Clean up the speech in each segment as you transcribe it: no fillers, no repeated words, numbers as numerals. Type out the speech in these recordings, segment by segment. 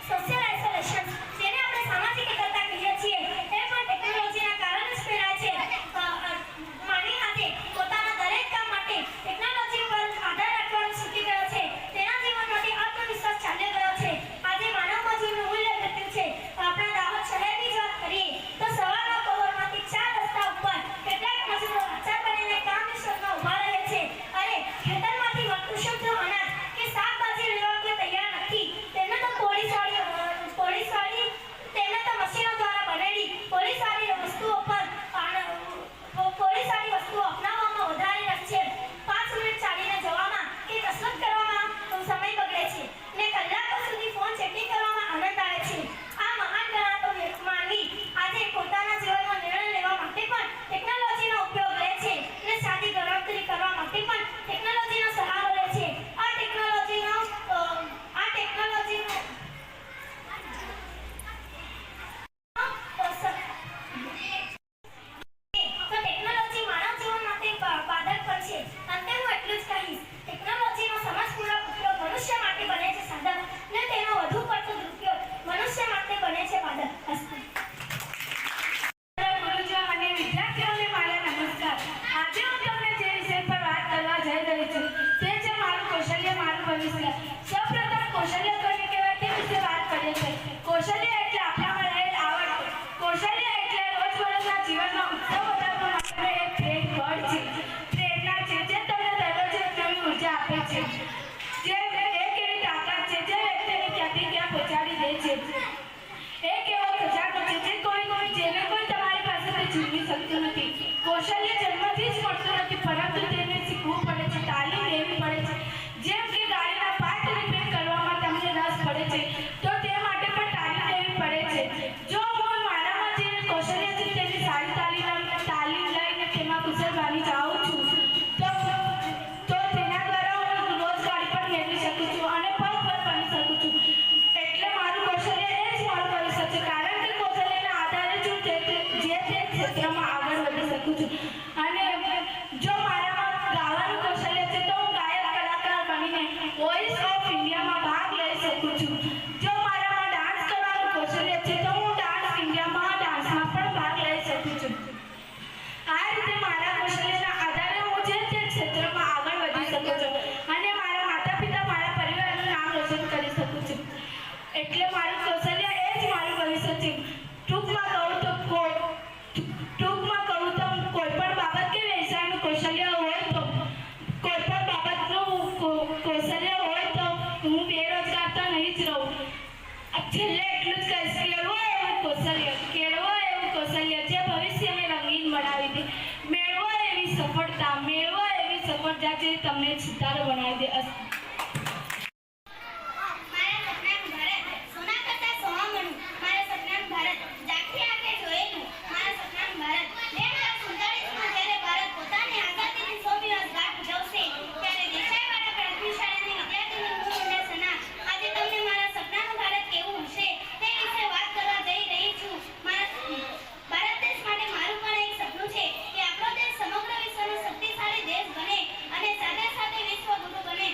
Social isolation જેને આપણે સામાજિક એકલતા કહીએ છીએ એ પણ ટેકનોલોજીના કારણે જ ફેલાય છે। માનવી આજે પોતાના દરેક કામ માટે ટેકનોલોજી પર આધાર રાખવાનું શીખી ગયો છે। તેના જીવનમાંથી આત્મવિશ્વાસ ચાલ્યો ગયો છે। આજે માનવ મજૂરનું મૂલ્ય ઘટ્યું છે। આપણા દાહોદ શહેરની જ વાત કરીએ તો સવારના પહોરમાંથી 4 રસ્તા ઉપર કેટલાક મજૂરો આચાર બનીને કામની શોધમાં ઊભા રહે છે અને ખેતરમાંથી મળતું શુદ્ધ અનાજ કે શાકભાજી લેવા કે તૈયાર નથી। તેમને તો પોલીસવાળી તેમને તો મશીનો દ્વારા બનેલી પોલીસવાળી વસ્તુઓ અપનાવવામાં વધારે રસ છે। 5 મિનિટ ચાલીને જવામાં કે કસરત કરવામાં સમય બગડે છે ને કલાકો સુધી ફોન ચેટિંગ કરવામાં આનંદ આવે છે। આ મહાન ગણાતો માનવી આજે પોતાના જીવનમાં નિર્ણય લેવા માટે પણ ટેકનોલોજીનો ઉપયોગ લે છે ને સાદી ગણતરી કરવા માટે પણ ટેકનોલોજીનો સહારો લે છે। આ ટેકનોલોજીનો ટેકનોલોજી માનવ જીવન માટે બાધક પણ છે। અંતે હું એટલું જ કહીશ, ટેકનોલોજીનો સમજપૂર્વક ઉપયોગ મનુષ્ય માટે બને છે સાધક ને તેનો વધુ પડતો દુરુપયોગ મનુષ્ય માટે બને છે બાધક। ગુરુજી અને વિદ્યાર્થીઓને મારા નમસ્કાર। આજે હું તમને જે વિષય પર વાત કરવા જઈ રહી છું તે છે મારું કૌશલ્ય મારું ભવિષ્ય। સૌપ્રથમ કૌશલ્ય કોને કહેવાય તે વિશે વાત કરીએ છીએ। કૌશલ્ય એટલે આપણામાં રહેલ આવડત। કૌશલ્ય એટલે રોજબરોજના જીવનમાં ઉત્સવ વધારવા માટે એક બળ છે, પ્રેરણા છે જે તમને દરરોજ એક નવી ઉર્જા આપે છે। જે એક એવી તાકાત છે જે વ્યક્તિને ક્યાંથી ક્યાં પહોંચાડી દે છે। એક એવો ખજાનો છે જેને કોઈ તમારી પાસેથી છીનવી શકતું નથી। કૌશલ્ય જન્મથી જ મળતું નથી પરંતુ તેને શીખવું પડે છે, તાલીમ લેવી પડે છે। જેમ કે ગાડીના પાર્ટ રિપેર કરવામાં તમને રસ પડે છે તો તે માટે પણ તાલીમ લેવી પડે છે। જો હું મારામાં જે કૌશલ્ય છે તેની સારી તાલીમ લઈને તેમાં કુશળ બની જાઉં છું તો તેના દ્વારા હું રોજ ગાડી પણ મેળવી શકું છું અને પગભર બની શકું છું। એટલે મારું કૌશલ્ય એ જ મારું ભવિષ્ય છે, કારણ કે કૌશલ્યના આધારે જ હું જે ક્ષેત્રમાં આગળ વધી શકું છું। અને જો મારામાં ગાવાનું કૌશલ્ય છે તો હું ગાયક કલાકાર બનીને વોઇસ ઓફ ઇન્ડિયામાં ભાગ લઈ શકું છું। જો મારામાં ડાન્સ કરવાનું કૌશલ્ય છે તો હું ડાન્સમાં પણ ભાગ લઈ શકું છું। આ રીતે મારા કૌશલ્યના આધારે હું જે ક્ષેત્રમાં આગળ વધી શકું છું અને મારા માતા પિતા મારા પરિવારનું નામ રોશન કરી શકું છું। એટલે મારું કૌશલ્ય એ જ મારું ભવિષ્ય છે। ટૂંકમાં કહું તો કોઈ પણ બાબત કે વ્યવસાયનું કૌશલ્ય હોય તો હું બેરોજગાર તો નહીં જ રહું। છેલ્લે એટલું જ કહીશ, કેળવો એવું કૌશલ્ય જે ભવિષ્યને રંગીન બનાવી દે, મેળવો એવી સફળતા જે તમને સિતારો બનાવી દે। અને સાથે સાથે વિશ્વગુરુ બને।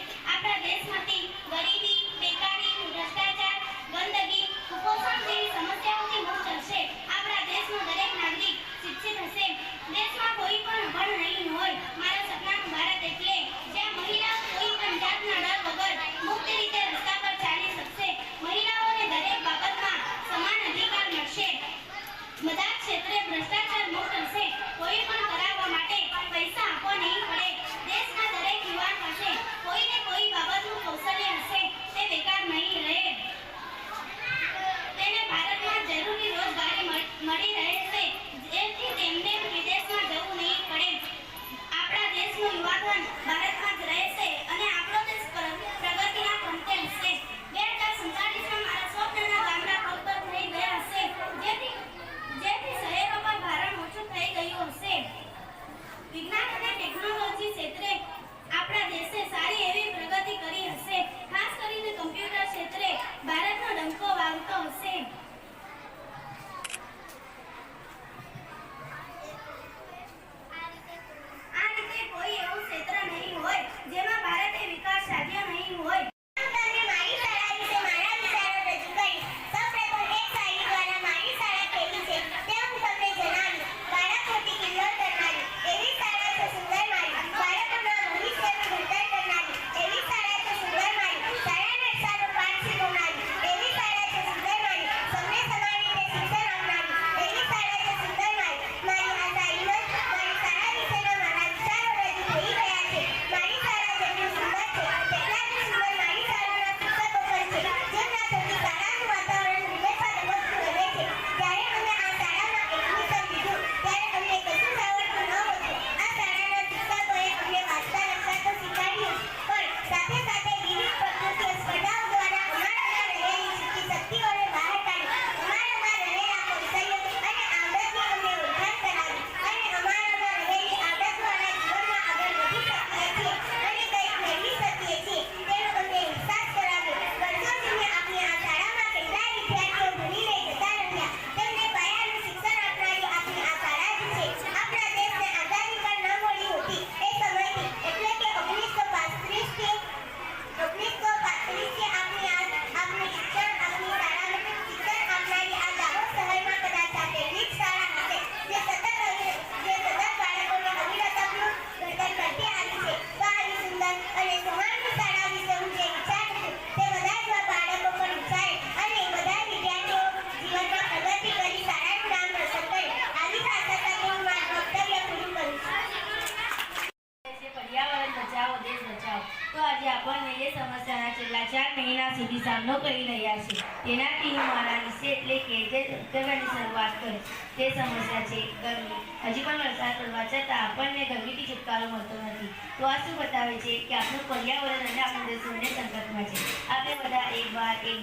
ચુનૌતીથી સામનો કરી રહ્યા છે. તેનાથી હું મારા વિશે એટલે કે જે ઉત્તરવાની શરૂઆત કરીશ તે સમસ્યા છે ગરમી. હજી પણ વરસાદ પડવા છતાં આપણને ગરમીથી છુટકારો મળતો નથી. તો આ શું બતાવે છે કે આપણું પર્યાવરણ અને આપણું દેશ બંને સંકટમાં છે. આપણે બધા એક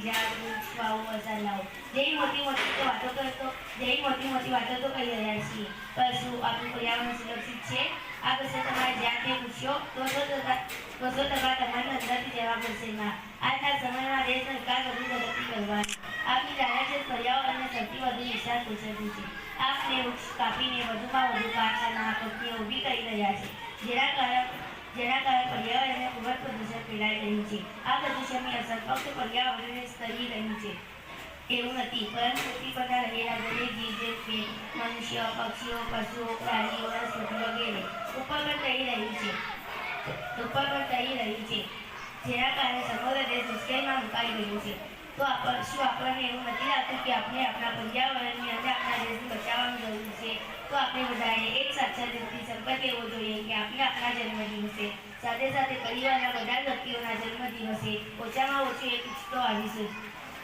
ઝાડ વૃક્ષ વાવો, વરસાદ લાવો જેવી મોટી વાતો તો કરી રહ્યા છીએ. પણ શું આપણું પર્યાવરણ સુરક્ષિત છે? આ પ્રશ્ન તમારે જ્યાં તે પૂછ્યો તો 100% તમારી અંદરથી જવાબ મળશે ના. આજના સમયમાં દેશ સરકાર વધુ પ્રગતિ કરવાની આપની જાહેર છે પર્યાવરણને સૌથી વધુ નુકસાન પહોંચાડ્યું છે. આપને વૃક્ષ કાપીને વધુમાં વધુ કારખાના કંપનીઓ ઊભી કરી રહ્યા છે જેના કારણે પર્યાવરણને ખૂબ જ પ્રદૂષણ ફેલાઈ રહ્યું છે. આ પ્રદૂષણની અસર ફક્ત પર્યાવરણને સ્તરી રહી છે એવું નથી, પરંતુ પૃથ્વી પરના રહેલા દરેક જીવ જેમ કે મનુષ્ય, પક્ષીઓ, પશુઓ, પ્રાણીઓ, વનસ્પતિ વગેરે ઉપર પણ થઈ રહ્યું છે જેના કારણે સમગ્ર દેશ મુશ્કેલીમાં મુકાઈ ગયું છે. તો શું આપણને એવું નથી લાગતું કે આપણે આપણા પર્યાવરણને અને આપણા દેશને બચાવવાની જરૂર છે? તો આપણે બધાએ એક સાચા દિલથી સંકલ્પ લેવો જોઈએ કે આપણે આપણા જન્મદિવસે સાથે સાથે પરિવારના બધા વ્યક્તિઓના જન્મદિવસે ઓછામાં ઓછું એક વૃક્ષ તો વાવીશું.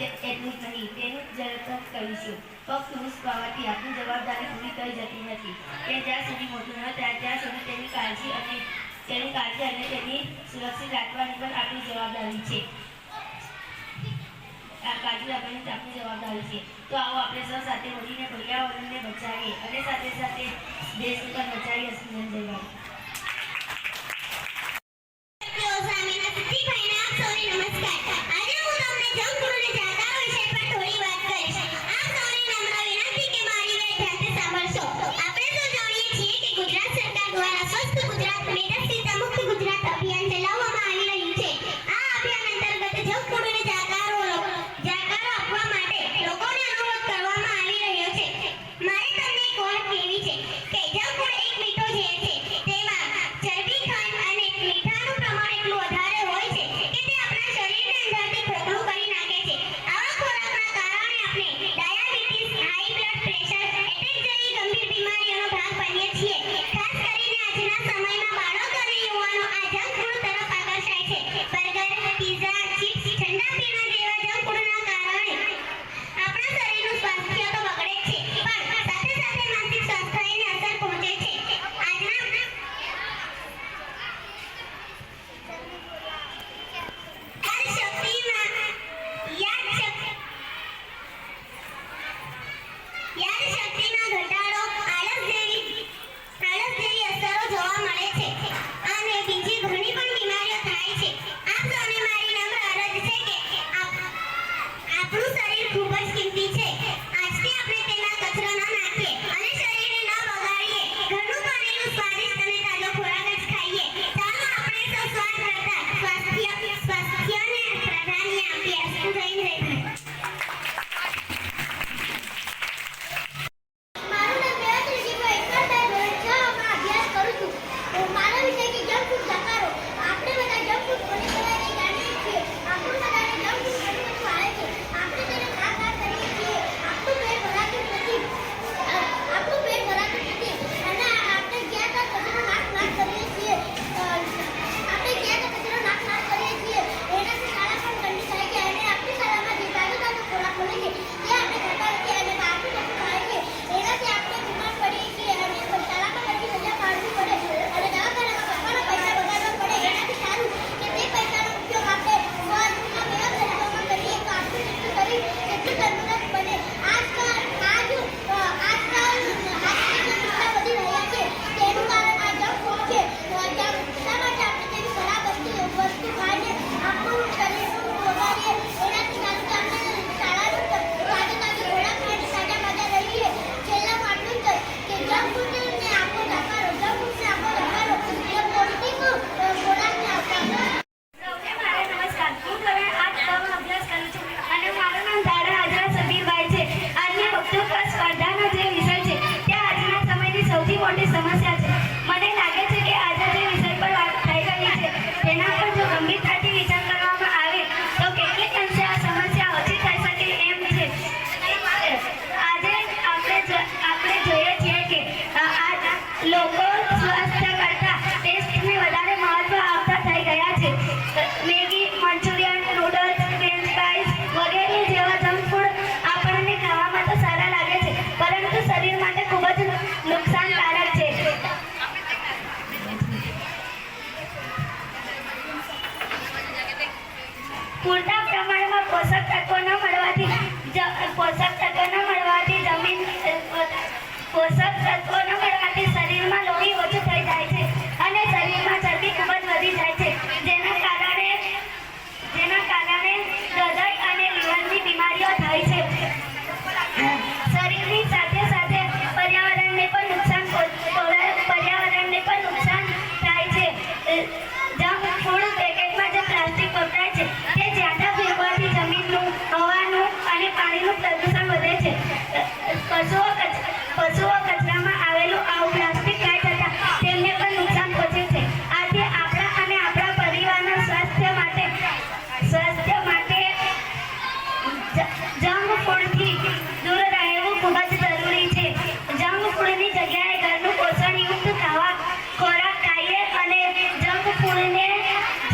એટલું જ નહીં, તેનું જતન કરીશું. ફક્ત વૃક્ષ વાવવાથી આપણી જવાબદારી પૂરી થઈ જતી નથી. તે જ્યાં સુધી મોટું ન થાય ત્યાં સુધી તેની કાળજી અને તેની સુરક્ષિત રાખવાની પણ આપણી જવાબદારી છે. તો આવો આપણે સૌ સાથે મળીને પર્યાવરણને બચાવીએ અને સાથે સાથે દેશને પણ બચાવીએ. હસમુખ જયભાઈ. કે જંક ફૂડ એક મીઠો ઝેર છે. તેમાં પશુઓ કચરામાં આવેલું આવું પ્લાસ્ટિક ખાઈ જતા તેમને પણ નુકસાન પહોંચે છે. આથી આપણા અને આપણા પરિવારના સ્વાસ્થ્ય માટે જંક ફૂડથી દૂર રહેવું ખૂબ જ જરૂરી છે. જંક ફૂડની જગ્યાએ ઘરનું પોષણયુક્ત ખોરાક ખાઈએ અને જંક ફૂડને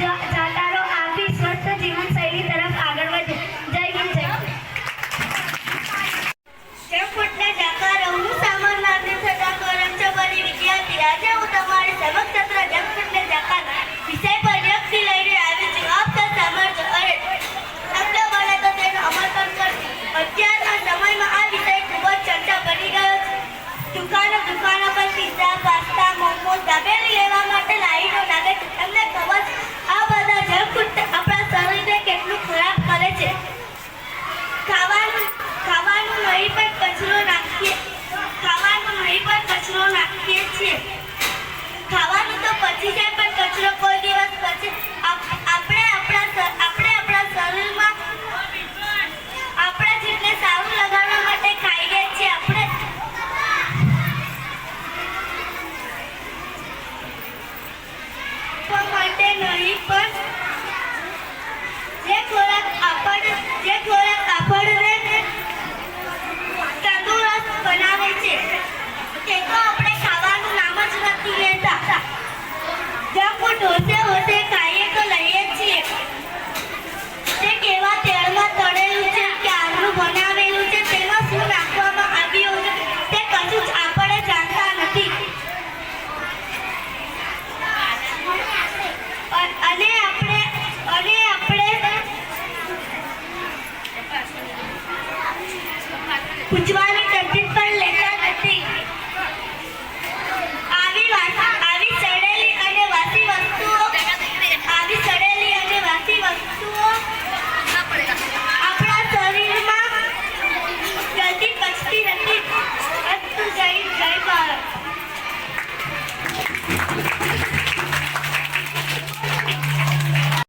જાકારો આપી સ્વસ્થ જીવનશૈલી તરફ આગળ વધે. જય હિન્દ, જય ભારત. જંક ફૂડના જાકારો. હું સામાન્ય થતા કરમચોબરી વિદ્યાર્થી. આજે હું તમારી સમક્ષ સત્ર જંક ફૂડના જાકાર વિષય પર વ્યક્તિ લઈને આવી છું. આપ તો સાંભળજો. અરે શબ્દ બને તો તેનો અમલ પણ કરજો. અત્યારના સમયમાં આ વિષય ખૂબ જ ચર્ચા બની ગયો છે. દુકાનો પર પિઝા, પાસ્તા, મોમોસ, દાબેલી લેવા માટે લાઈનો લાગે છે. તમને ખબર છે આ બધા જંક ફૂડ આપણા શરીરને કેટલું ખરાબ કરે છે? ખાવાનું નહીં પણ કચરો નાખીએ છીએ. ખાવાનું તો પચી જાય પણ કચરો કોઈ દિવસ પછી આપણે આપણા શરીરમાં આપણા જીભને સારું લગાડવા માટે ખાઈએ છીએ. આપણે માટે નહીં પણ જે ખોરાક આપણને તંદુરસ્ત બનાવે છે તે તો આપણે ખાવાનું નામ જ નથી લેતા. જંક ફૂડ હોશે ખાઈએ તો લઈએ છીએ. તે કેવા તેલમાં તળેલું છે, ક્યારનું બનાવેલું છે, તેમાં શું નાખવામાં આવ્યું છે તે કશું જ આપણે જાણતા નથી. અને આપણે પૂછવાનું